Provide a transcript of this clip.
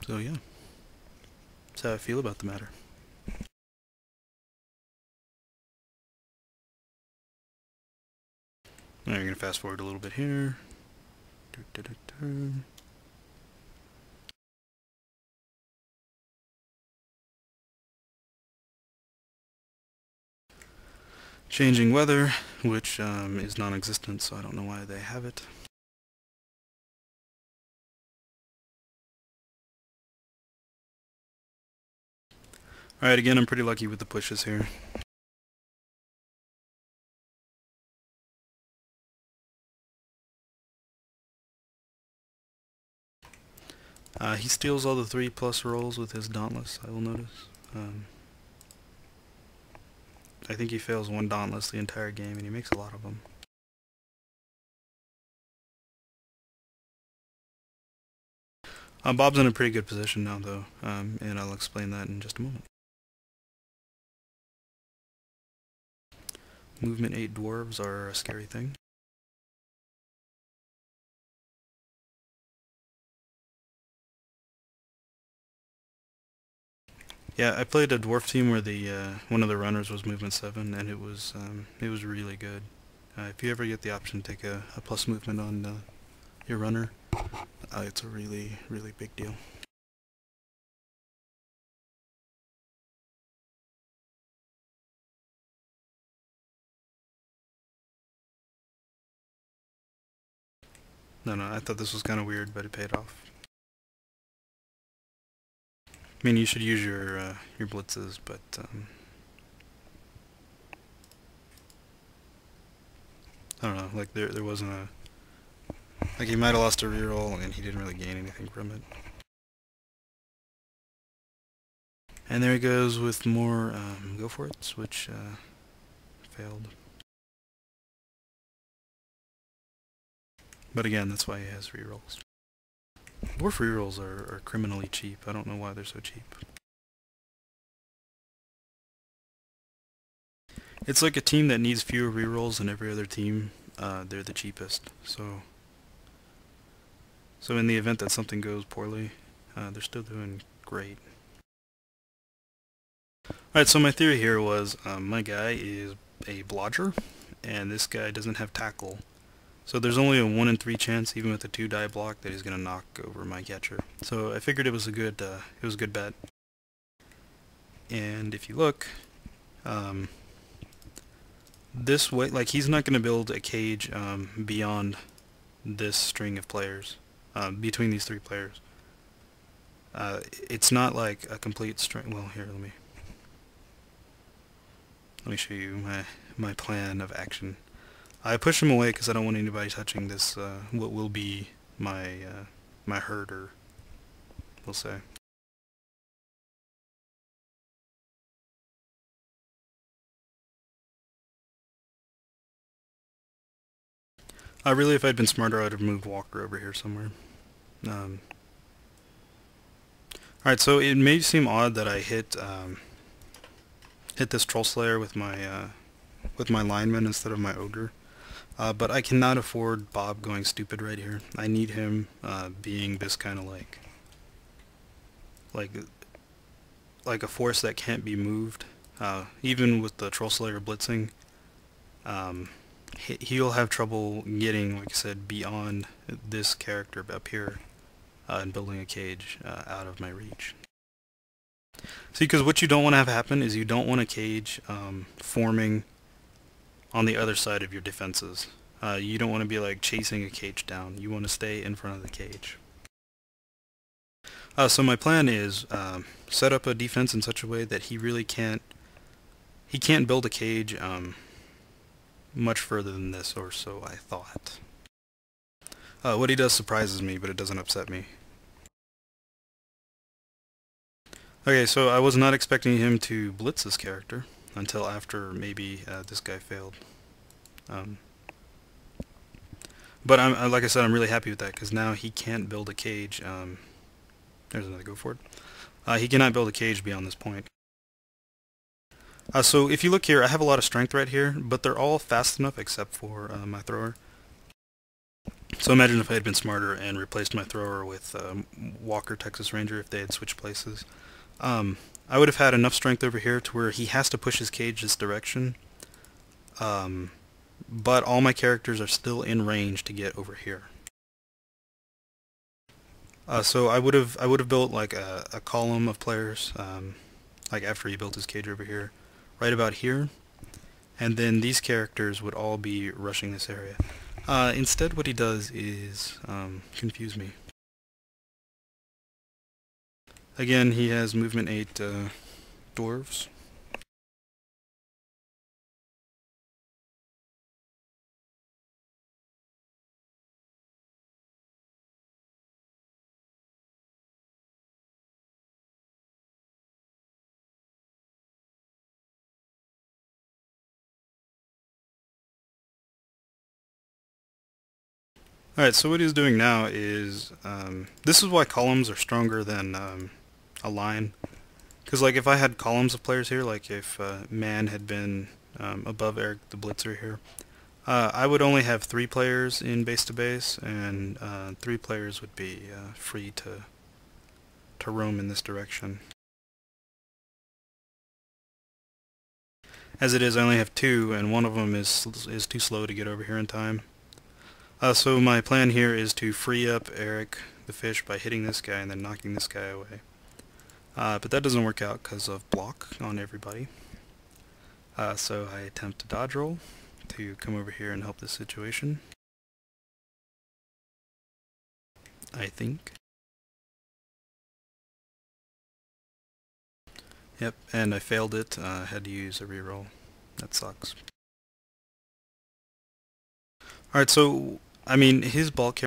So yeah, that's how I feel about the matter. Now you're going to fast forward a little bit here. Changing weather, which is non-existent, so I don't know why they have it. Alright, again, I'm pretty lucky with the pushes here. He steals all the 3+ rolls with his Dauntless, I will notice. I think he fails one Dauntless the entire game, and he makes a lot of them. Bob's in a pretty good position now, though, and I'll explain that in just a moment. Movement 8 dwarves are a scary thing. Yeah, I played a dwarf team where the one of the runners was movement 7, and it was really good. If you ever get the option to take a plus movement on your runner, it's a really big deal. No, I thought this was kind of weird, but it paid off. I mean, you should use your blitzes, but I don't know. Like there wasn't a like he might have lost a reroll, and he didn't really gain anything from it. And there he goes with more go for it, which failed. But again, that's why he has rerolls. Dwarf rerolls are criminally cheap. I don't know why they're so cheap. It's like a team that needs fewer rerolls than every other team. They're the cheapest. So in the event that something goes poorly, they're still doing great. Alright, so my theory here was my guy is a blodger, and this guy doesn't have tackle. So there's only a 1 in 3 chance, even with a 2 die block, that he's gonna knock over my catcher. So I figured it was a good bet. And if you look, this way, like, he's not gonna build a cage beyond this string of players, between these 3 players. It's not like a complete string. Well, here, let me show you my plan of action. I push him away because I don't want anybody touching this, what will be my herder, we'll say. Really, if I'd been smarter, I'd have moved Walker over here somewhere. Alright, so it may seem odd that I hit this Troll Slayer with my lineman instead of my Ogre. But I cannot afford Bob going stupid right here. I need him being this kind of like a force that can't be moved. Even with the Troll Slayer blitzing, he'll have trouble getting, like I said, beyond this character up here and building a cage out of my reach. See, because what you don't want to have happen is you don't want a cage forming on the other side of your defenses. You don't want to be like chasing a cage down. You want to stay in front of the cage. So my plan is set up a defense in such a way that he really can't build a cage much further than this, or so I thought. What he does surprises me, but it doesn't upset me. Okay, so I was not expecting him to blitz this character until after maybe this guy failed. But like I said, I'm really happy with that, because now he can't build a cage. There's another go for it. He cannot build a cage beyond this point. So if you look here, I have a lot of strength right here, but they're all fast enough except for my thrower. So imagine if I had been smarter and replaced my thrower with Walker Texas Ranger if they had switched places. I would have had enough strength over here to where he has to push his cage this direction, but all my characters are still in range to get over here. So I would have built like a column of players, like after he built his cage over here, right about here, and then these characters would all be rushing this area. Instead, what he does is confuse me. Again, he has movement 8 dwarves. Alright, so what he's doing now is, this is why columns are stronger than a line. Because like if I had columns of players here, like if Man had been above Eric the Blitzer here, I would only have 3 players in base to base, and 3 players would be free to roam in this direction. As it is, I only have 2, and one of them is too slow to get over here in time. So my plan here is to free up Eric the Fish by hitting this guy and then knocking this guy away. But that doesn't work out because of block on everybody. So I attempt a dodge roll to come over here and help this situation. I think. Yep, and I failed it. Had to use a reroll. That sucks. Alright, so, I mean, his ball carrier